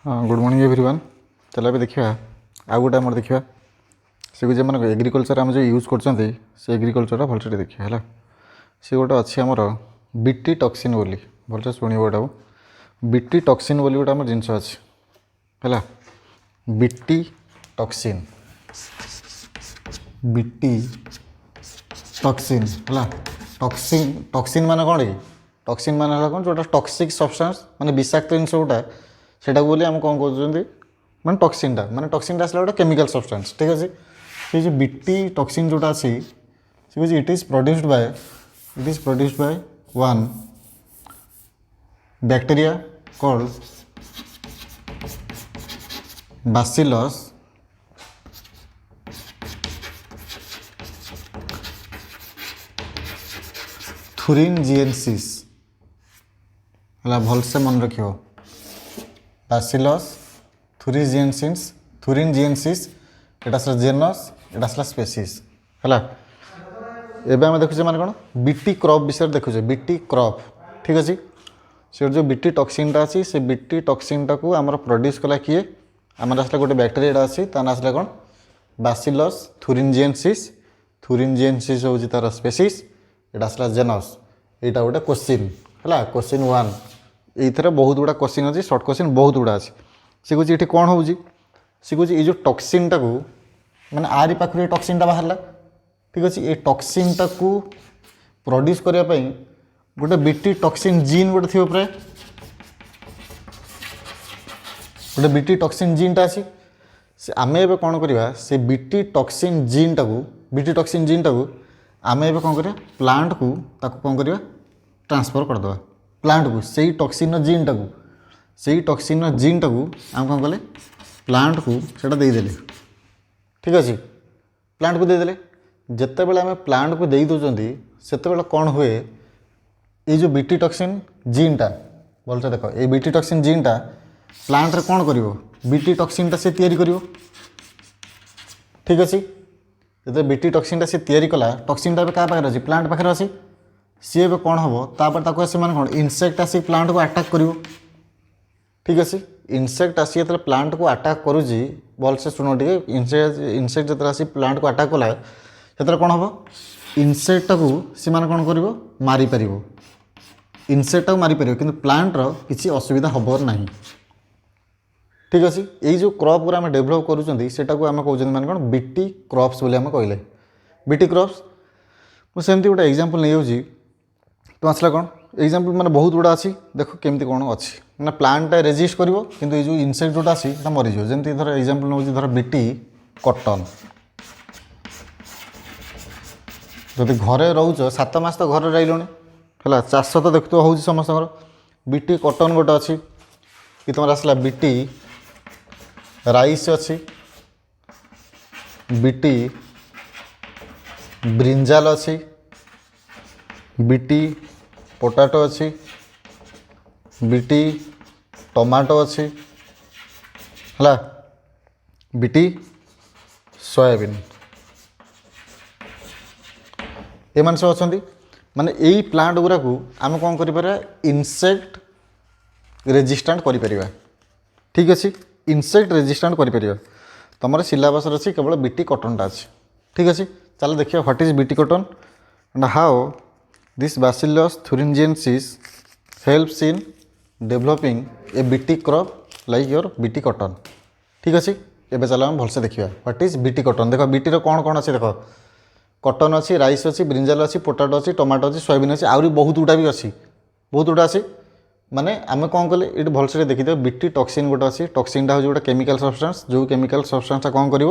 हाँ good morning everyone. चलो अभी देखा आउ गोटे आम देखा से मैंने एग्रिकल्चर आम जो यूज कर एग्रिकल्चर भलसे देखा है सी गोटे अच्छी आमर बीटी टॉक्सिन बोली भलसे शुणव एटा बीटी टॉक्सिन बोली गोटे आम जिनस अच्छी है बीटी टॉक्सिन बीटी टॉक्सिन है टॉक्सिन टॉक्सिन माने कौन कि टॉक्सिन माने कौन जो टॉक्सिक सब्सटेंस माने विषाक्त जिनस गोटा सेटा बोली आम कौन कहते मैं टॉक्सिनटा माने टॉक्सिनटा आसला गोटे केमिकल सब्सटेंस ठीक अच्छे से जो बीटी टॉक्सिन जोटा अच्छी see it is produced by one bacteria called Bacillus thuringiensis है भलसे मन रखियो Bacillus thuringiensis एटा सला जेनस एटा सला स्पेसीज है एबे आम देखुचे माने कौन बीटी क्रॉप विषय देखुचे बीटी क्रॉप ठीक अच्छे से जो बीटी टॉक्सिनटा अच्छी से बीटी टॉक्सिनटा को आमर प्रोड्यूस कला किए आमर आसला गोटे बैक्टेरिया अच्छी तार आसला कौन Bacillus thuringiensis हूँ तार स्पेसीज एटा आसला जेनस यहाँ गोटे क्वेश्चन है क्वेश्चन 1 ये बहुत गुड़ा क्वेश्चन अच्छी सर्ट क्वेश्चन बहुत गुड़ा अच्छी सी कहे ये कौन हो सी कहे ये जो टॉक्सिनटा को मैंने आरी पाखे टॉक्सिनटा बाहर ठीक अच्छे ये टॉक्सिनटा को प्रोड्यूस करने गोटे बीटी टॉक्सिन जीन गोटे थी प्राय गोटे बीटी टॉक्सिन जीनटा अच्छी से आम ए कौन करवा से बीटी टॉक्सिन जीनटा को आम ए कौन करवा प्लांट को ताको कौन करवा ट्रांसफर करदे प्लांट को से टॉक्सिन जीनटा को आम कौन कले प्लांट को सेटा देदेले ठीक अच्छे प्लांट को देदेले जिते बड़े आम प्लांट को दे दौरान से कौन हुए ये जो बीटी टॉक्सिन जीनटा भलसे देख ये बीटी टॉक्सिन जीनटा प्लांट रे कौन करिवो बीटी टॉक्सिनटा से तैयारी करिवो ठीक अच्छे जो बीटी टॉक्सिनटा से तैयारी कला टॉक्सिनटा क्या पाखे अच्छी प्लांट पाखे अच्छी सी ए कौन हम तापर ताको आसी माने कौन इनसेक्ट आसी प्लांट को अटैक करिवो ठीक अच्छे इनसेक्ट आसी जो प्लांट को अटैक करुच्ची भलसे शुण टे इनसेक्ट जो आसी प्लांट को अटैक कला से कौन हम इनसेक्ट को सी माने कौन कर मारिपर इनसेक्ट को मारिपर कि प्लांटर किसी असुविधा हबर नहीं ठीक अच्छे ये जो क्रॉप पूरा आम डेभलप करूँ कौन माने कौन बीटी क्रॉप्स बोली आम कहले बीटी क्रॉप्स मुझे गोटे एग्जांपल नहीं जाऊँगी तो आसला कौन एग्जांपल माने बहुत गुड़ा अच्छी देख केमती कौन अच्छी ना प्लांटा रेजिस्ट कर किंतु ये जो इनसेक्ट जोटा अच्छी मरीज जमी धर एग्जांपल नौ धर बीटी कटन जदि घरे रोच 7 मास तो घर रही है चाष तो देखु हो समस्त बीटी कटन गोटे अच्छी कि तुम आसला बीटी राइस अच्छी बीटी ब्रिंजाल अच्छी बीटी पोटाटो अच्छी बीटी टमाटो अच्छी है बीटी सोयाबीन ये मान सब अच्छा माने यही प्लांट गुरा को आम कौन कर इनसेक्ट रेजिस्टेंट कर ठीक अच्छे इनसेक्ट रेजिस्टेंट कर तुम सिलेबस अच्छी केवल बीटी कटनटा अच्छी ठीक अच्छे चलो देखिए what is BT cotton and how this Bacillus thuringiensis helps in developing a BT crop like your BT cotton ठीक अच्छे एवं चलो आम भलसे देखा व्हाट इज बीटी कटन देख बीटी कौन कौन अच्छे देख कटन अच्छी राइस अच्छी ब्रिंजाल अच्छी पोटाटो अच्छी टमाटो अच्छी सोयाबीन अच्छी आहरी बहुत गुड़ा भी अच्छी बहुत गुड़ा अच्छी माने आम कौन कले ये भलसे देखिए बीटी टॉक्सिन गोटे अच्छी टॉक्सिनटा हूँ गोटे केमिकल सब्सटेंस जो केमिकल सब्सटेंसटा कौन कर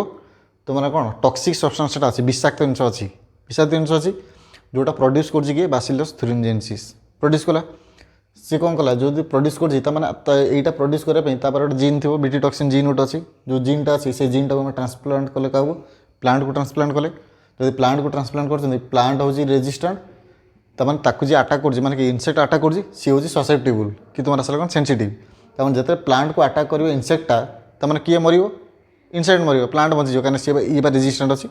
तो मैंने कौन टॉक्सिक सब्सटेंसटा अच्छी विषाक्त जिनस अच्छी विषाक्त जिनस अच्छी जोटा प्रोड्यूस कर Bacillus thuringiensis प्रोड्यूस कला सी कौन कला जो प्रोड्यूस कर यहाँ प्रोड्यूस करने गोटे जीन थी बीटी टॉक्सिन जीन गोटे अच्छी जो जीनटा अच्छी से जीनटा को ट्रांसप्लांट कले क्या प्लांट को ट्रांसप्लांट कले जब प्लांट को ट्रांसप्लांट कर प्लांट हूँ रेजिस्टेंट तमें ताकू जी अटैक कर माने इनसेक्ट अटैक कर सी हूँ ससेप्टेबल कि तुम आसला कौन सेंसिटिव तमें जो प्लांट को अटैक कर इनसेक्टा तमें किए मर इनसेक्ट मर प्लांट बचीज कहीं सी ये रेजिस्टेंट अच्छी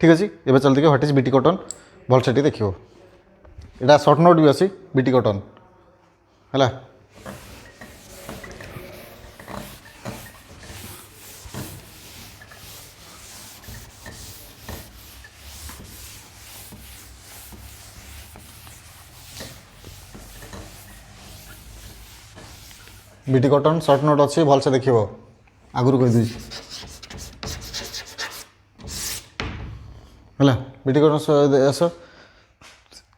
ठीक अच्छे ये चलते कि व्हाट इज बीटी कटन भलसे देखियो यहाँ सर्ट नोट भी अच्छी बीटी कटन है बीटी कॉटन सर्ट नोट अच्छे भलसे देख आगुरी कहीदी है बीटी कॉटन आस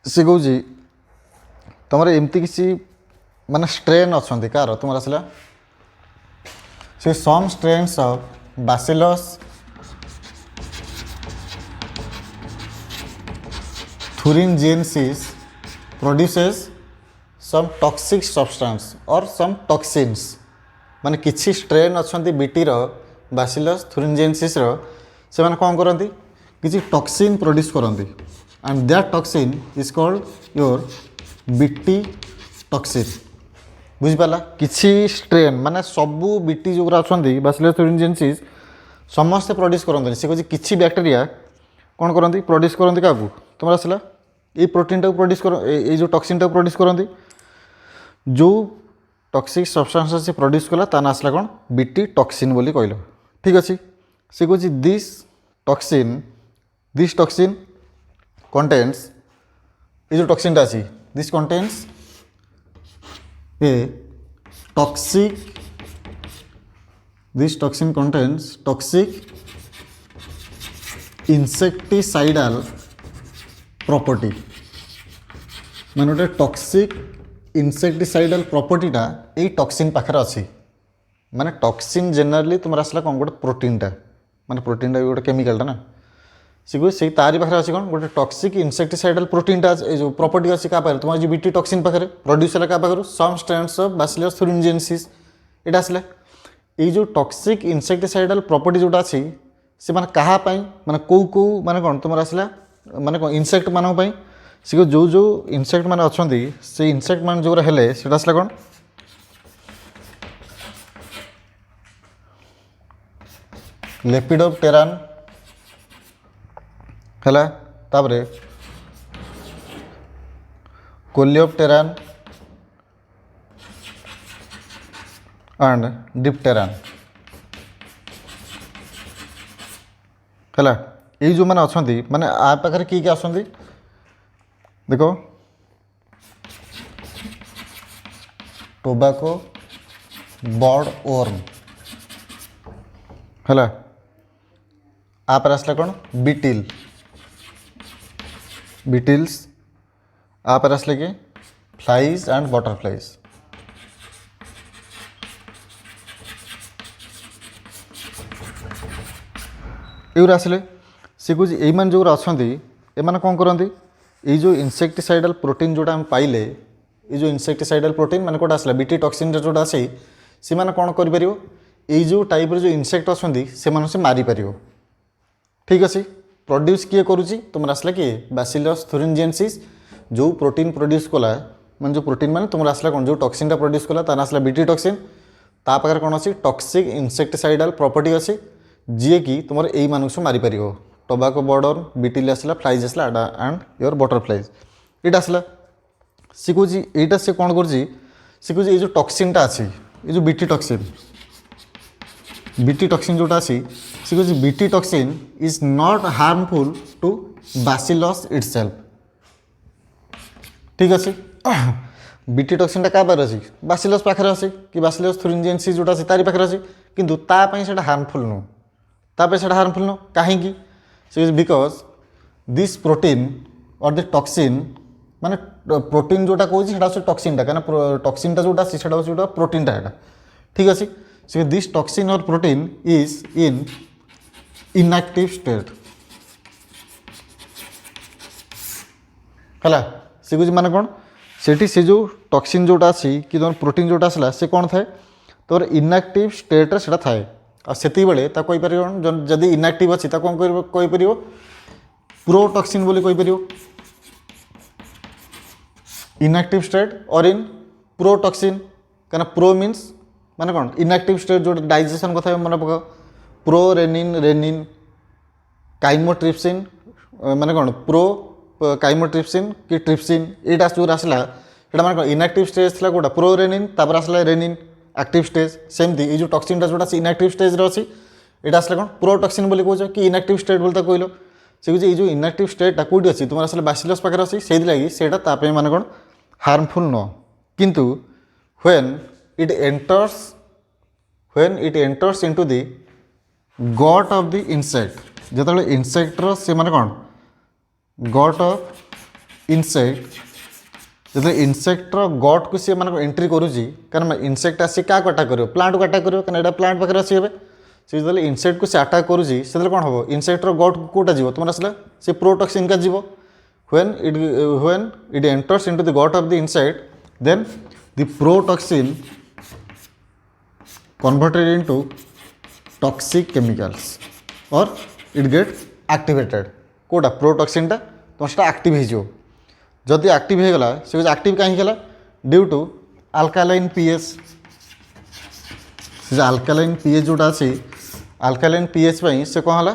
सी कौच तुम एमती किसी माने स्ट्रेन अच्छा कार तुम आसला से some strains of Bacillus thuringiensis produces some toxic substance or some toxins माने किछि स्ट्रेन अच्छा बीटीर Bacillus thuringiensis से माने कौन करती किछि टॉक्सिन प्रोड्यूस करती and that toxin is called your BT toxin बुझिपाला किछि स्ट्रेन माने सबू बीटी जो अच्छा Bacillus thuringiensis समस्ते प्रोड्यूस करते से कहे किछि बैक्टेरिया कौन करती प्रोड्यूस करती क्या तुम आसला ये प्रोटीन टाक प्रोड्यूस कर ये जो टॉक्सिन टाक प्रोड्यूस करती जो टॉक्सिक सब्सटेंस से प्रोड्यूस कला ता ना आसला कौन बीटी टॉक्सिन बोली कहल ठीक अच्छे से कहे दिस टॉक्सिन कंटेन्स ये जो टॉक्सिन अच्छी this contains a toxic this toxin contains toxic insecticidal property माने गोटे टॉक्सिक इनसेक्टिसाइडल प्रॉपर्टीटा यही टॉक्सिन पाखे अच्छी माने टॉक्सिन जनरली तुम आसला कौन गोटे प्रोटीनटा माने प्रोटीनटा गोटे केमिकलटा ना सी से तारी पाखे अच्छी कौन गोटे टॉक्सिक इनसेक्टिसाइडल प्रोटीनटा जो प्रॉपर्टी अच्छी क्या पाखे तुम जो बीटी टॉक्सिन पाखे प्रोड्यूस है क्या पाखु सम स्ट्रेन्स ऑफ Bacillus thuringiensis ये आसला ये जो टॉक्सिक इनसेक्टिसाइडल प्रॉपर्टी जोटा अच्छी से माने कहा माने कौ माने कौन तुम आसला माने कौन इनसेक्ट मान से जो जो इनसेक्ट माने अच्छा से इनसेक्ट मान जो हेले से आसला कौन लेपिडोप्टेरान है तापरे कोलियोप्टेरान एंड डिप्टेरान है ये जो मैंने अच्छा माने आ पाखे किए आस देखो टोबाको बर्ड वर्म है आप आसला कौन बीटिल बीटिल्स आप आसले कि फ्लाइज एंड बटरफ्लाइज ये आसले सी कह ये जो अच्छा ये कौन करती ये जो इनसेक्टिसाइडल प्रोटीन जोटा हम पाइले ये जो इनसेक्टिसाइडल प्रोटीन माने कोटा आसला बीटी टॉक्सिन जोटा अच्छी से मैंने कौन कर ये जो टाइप जो इनसेक्ट अच्छा से मारी पार ठीक अच्छे प्रोड्यूस किए करुच्ची तुम आसला किए Bacillus thuringiensis जो प्रोटीन प्रोड्यूस कला माने जो प्रोटीन माने तुम आसला कौन जो टॉक्सिन प्रोड्यूस कला ता आसला बीटी टॉक्सिन ता पाखे कौन अच्छी टॉक्सिक इनसेक्टिसाइडल प्रॉपर्टी अच्छी जी कि तुम यही मानक सब मारी पार टोबाको बर्ड बीटिल आसला फ्लाइज आसला एंड योर बटरफ्लाइज ये आसला सी कह यहाँ से कौन कर ये जो टॉक्सिनटा अच्छी ये जो बीटी टॉक्सिन जोटा अच्छी सी कह BT toxin is not harmful to Bacillus itself ठीक अच्छे बीटी टॉक्सिनटा क्या पाखे अच्छी Bacillus पाखे अच्छी कि Bacillus thuringiensis जोटा अच्छी तारी पाखे अच्छी किंतु तापाई से हार्मफुल नुह तापाई से हार्मफुल नुह कहीं बिकज दिस प्रोटीन और द टॉक्सिन माने प्रोटीन जोटा कौन टॉक्सिनटा क्या टॉक्सिनटा जोटा से प्रोटीनटा है ठीक अच्छे सो दिस टॉक्सिन और protein is in inactive state है सी कह माने कौन से जो टॉक्सिन जोटा अच्छी कि तुम प्रोटीन जोटा आसला से कौन थाए तो इनएक्टिव स्टेट से थाए आते बेले कहीपर जदि इनएक्टिव अच्छी कौन कहीपर प्रोटॉक्सिन बोली कहीपर इनएक्टिव स्टेट और इन प्रोटॉक्सिन क्या प्रो मीन्स माने कौन इनएक्टिव स्टेट जो डाइजेशन कथा मन पकाओ प्रो रेनिन रेनिन काइमोट्रिप्सिन माने कौन प्रो काइमोट्रिप्सिन कि ट्रिप्सिन यहाँ जो आसला माने कौन इनएक्टिव स्टेज थी कौटा प्रो रेनिन तापर आसला रेनिन एक्टिव स्टेज सेमती ये जो टॉक्सिनटा जोटा इनएक्टिव स्टेज अच्छी यहाँ आसला कौन प्रोटॉक्सिन बोली कौच कि इनएक्टिव स्टेट बोलता कहल से कहे जो इनएक्टिव स्टेटा कौटी अच्छी तुम आसला Bacillus पाखे अच्छी से लगी से माने कौन हार्मफुल न किंतु when it enters when it enters into the gut of the insect ଯେତେବେଳେ ଇନସେକ୍ଟର ସେମାନେ କ'ଣ ଗଟ୍ ଅଫ୍ ଇନସେକ୍ଟ ଯେତେବେଳେ ଇନସେକ୍ଟର ଗଟ୍କୁ ସିଏ ମାନଙ୍କ ଏଣ୍ଟ୍ରି କରୁଛି କାରଣ ଇନସେକ୍ଟ ଆସି କାହାକୁ ଆଟାକ୍ କରିବ ପ୍ଲାଣ୍ଟକୁ ଆଟାକ୍ କରିବ କାରଣ ଏଇଟା ପ୍ଲାଣ୍ଟ ପାଖରେ ଆସି ହେବେ ସେ ଯେତେବେଳେ ଇନସେକ୍ଟକୁ ସେ ଆଟାକ୍ କରୁଛି ସେତେବେଳେ କ'ଣ ହେବ ଇନସେକ୍ଟର ଗଟ୍କୁ କେଉଁଟା ଯିବ ତୁମର ଆସିଲା ସେ ପ୍ରୋଟକ୍ସିନ୍ କା ଯିବ when it enters into the gut of the insect then the protoxin converted into toxic chemicals or it get activated कोटा प्रोटॉक्सिन टा तुमटा एक्टिव हो जदि एक्टिव हो गला से एक्टिव कहीं गला ड्यू टू अल्कालाइन पीएच से अल्कालाइन पीएच जोटा अच्छी अल्कालाइन पीएच से कौन है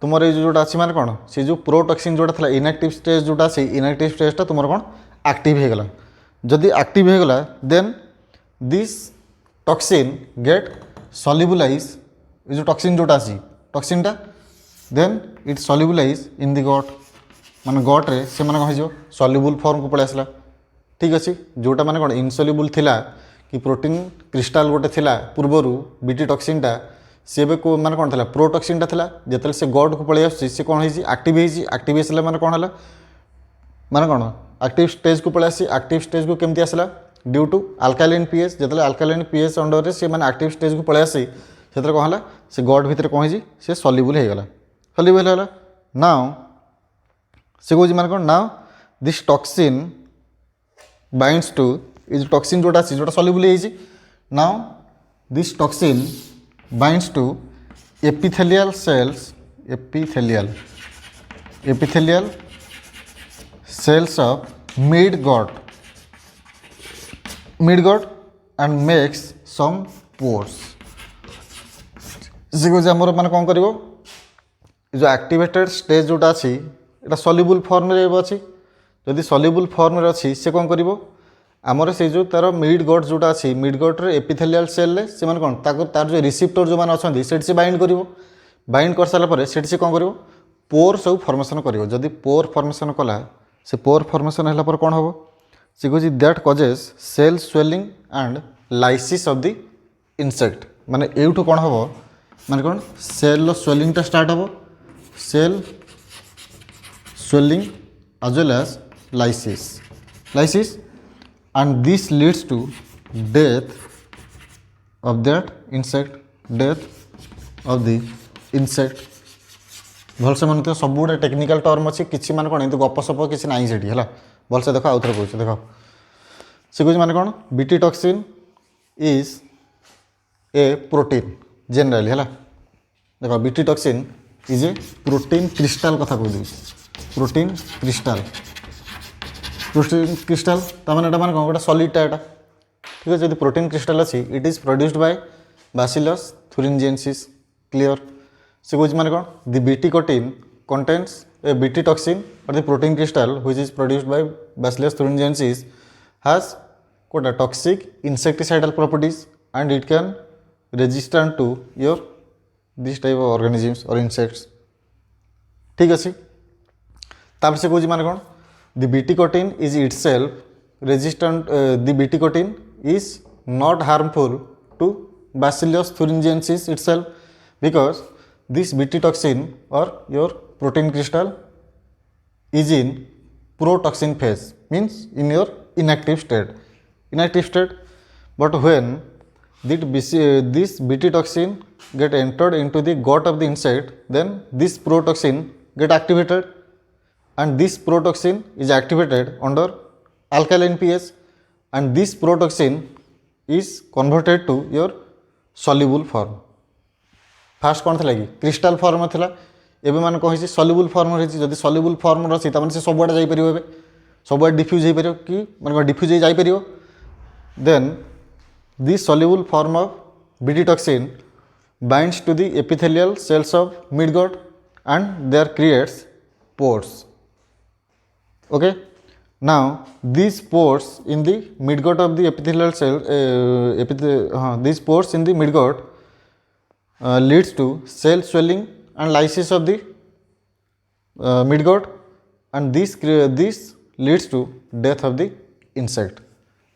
तुम ये जोटा अच्छी माने कौन से जो प्रोटॉक्सिन जोटा था इनएक्टिव स्टेज जोटा अच्छी इनएक्टिव स्टेजटा तुम कौन एक्टिव हो गला जदि एक्टिव हो गला then this toxin get solubilize ये जो टॉक्सिन जोटा अच्छी टॉक्सिन टा then it solubilize in the gut माने गट रे से माने कहि जो सॉल्युबल फॉर्म को पळे आसला ठीक अछि जोटा माने कोन इनसॉल्युबल थिला कि प्रोटीन क्रिस्टल गोटे थिला पूर्वरु बीटी टॉक्सिन टा सेबे को माने कोन थिला प्रोटॉक्सिन टा थिला जेतले से गट को पळे आसी से कोन हिजी एक्टिव हेसला माने कोन हला माने कोन एक्टिव स्टेज को पळे आसी एक्टिव स्टेज को केमति आसला ड्यू टू अल्कालाइन पीएच जेतले अल्कालाइन पीएच अंडर रे से माने एक्टिव स्टेज को पळे आसी सेतले कोन हला से गट भितर कोन हिजी से सॉल्युबल हे गला सॉल्युबल होला नाउ से कौन मान कौन now this toxin binds to is toxin जोटा अच्छी जोटा सॉल्युबल है now this toxin binds to epithelial cells epithelial cells of mid gut and makes some pores से कौन आमर मान कौन करिवो जो एक्टिवेटेड स्टेज जोटा अच्छी एटा सॉल्युबल फॉर्म रे अछि जदि सॉल्युबल फॉर्म रे अछि से कोन करिवो हमर से जो तार मिड गट जोटा अछि मिड गट रे एपिथेलियल सेल रे से मान कोन तार जो रिसेप्टर जो मान अछंती सेट से बाइंड करिवो बाइंड कर साला परे सेट से कोन करिवो पोर सब फॉर्मेशन करिवो जदि पोर फॉर्मेशन कला से पोर फॉर्मेशन हला पर कोन हबो से कहछि that causes cell swelling and lysis of the insect माने एउठो कोन हबो माने कोन सेल लो स्वेलिंग टा स्टार्ट हबो cell swelling as well as lysis and this leads to death of that insect भलसे मन तो सब गुड़ा टेक्निकल टर्म अच्छी किसी मान कौन एमती गप सप किसी ना से भलसे देख आउ थे कह देख से कह मान कौन BT toxin is a protein generally है देख BT toxin is a protein crystal कथा कह प्रोटीन क्रिस्टल तमाने एटा मान कौन गोटे सॉलिड एटा ठीक है जब प्रोटीन क्रिस्टल अच्छी it is produced by bacillus thuringiensis clear से कौन मान कौन the BT cotton contains a BT toxin और the protein crystal which is produced by bacillus thuringiensis has got a toxic insecticidal properties and it can resistant to your this type of organisms और insects ठीक अच्छे तापर से कौन मान कौन the BT cotton is itself resistant the BT cotton is not harmful to Bacillus thuringiensis itself because this BT toxin or your protein crystal is in protoxin phase means in your inactive state but when this BT toxin get entered into the gut of the insect then this protoxin get activated and this protoxin is activated under alkaline pH and this protoxin is converted to your soluble form fast कौन थी कि crystal form था एवं मान कही soluble form रही जब soluble form रही से सबुआड़े जापर ए सबुआड़े डिफ्यूज हो पार कि मैंने डिफ्यूज हो जापर then this soluble form of BT toxin binds to the epithelial cells of midgut and there creates pores. Okay, now these pores in the midgut of the epithelial cell these pores in the midgut leads to cell swelling and lysis of the midgut and this leads to death of the insect.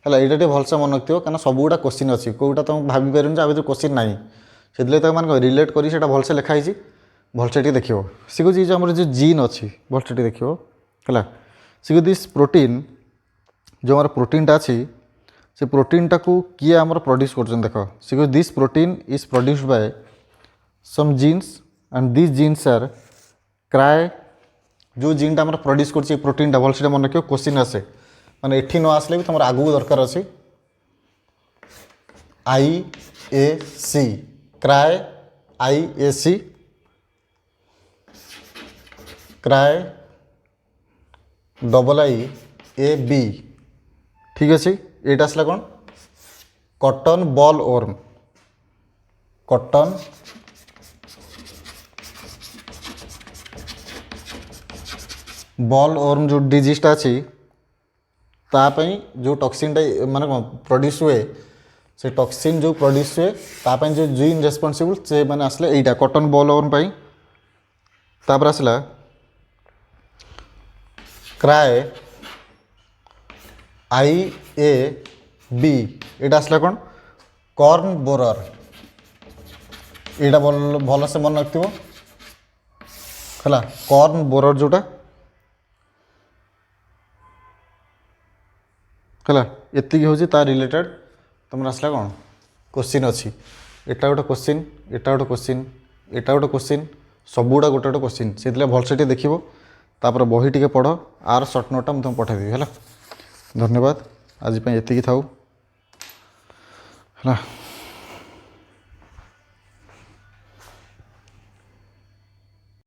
ହେଲା ଏଇଟା ଟିକେ ଭଲସେ ମନେ ରଖିଥିବ କାରଣ ସବୁଗୁଡ଼ା question ଅଛି କେଉଁଟା ତୁମକୁ ଭାବିପାରିବନି ଯେ ଆ ଭିତରେ କୋଶ୍ଚିନ୍ ନାହିଁ ସେଥିଲାଗି ତାକୁ ମାନେ ରିଲେଟ୍ କରି ସେଇଟା ଭଲସେ ଲେଖା ହେଇଛି ଭଲସେ ଟିକେ ଦେଖିବ ସେ କହୁଛି ଯେ ଆମର ଯେଉଁ ଜିନ୍ ଅଛି ଭଲସେ ଟିକେ ଦେଖିବ ହେଲା ସେ କହୁଛି ଦିସ୍ ପ୍ରୋଟିନ୍ ଯେଉଁ ଆମର ପ୍ରୋଟିନ୍ଟା ଅଛି ସେ ପ୍ରୋଟିନ୍ଟାକୁ କିଏ ଆମର ପ୍ରଡ୍ୟୁସ୍ କରୁଛନ୍ତି ଦେଖ ସେ କହୁଛି this protein is produced Bai SUM jeans and this jeans R cry जो जिनटा आम प्रड्यूस कर प्रोटीनटा भल से मन रखियो क्वेश्चन आसे माने एठी न आसले भी तुम आगू दरकार अच्छी IAC cry IAC cry IIAB ठीक अच्छे ये आसला कौन cotton ball worm cotton ball worm जो डिजीजटा अच्छी तापाई जो टॉक्सिनटा माने प्रोड्यूस हुए से टॉक्सिन जो प्रोड्यूस हुए तापाई जो जीन रेस्पॉन्सिबल से माने आसले एटा कॉटन बॉल वर्म पाई तापर आसला क्राए IAB एटा आसला कौन कॉर्न बोरर एटा भल से मन रखिथो हला कॉर्न बोरर जोटा है एति हूँ तार रिलेटेड तुम आसला कौन क्वेश्चन अच्छी एटा गोटे क्वेश्चन एटा गोटे क्वेश्चन एटा गोटे क्वेश्चन सबुड़ा गोटे गोटे क्वेश्चन से भलसे टे देखो तापर बही टे पढ़ आर सर्ट नोटा मुझे तुम पठाइदेवी है धन्यवाद आज ये था।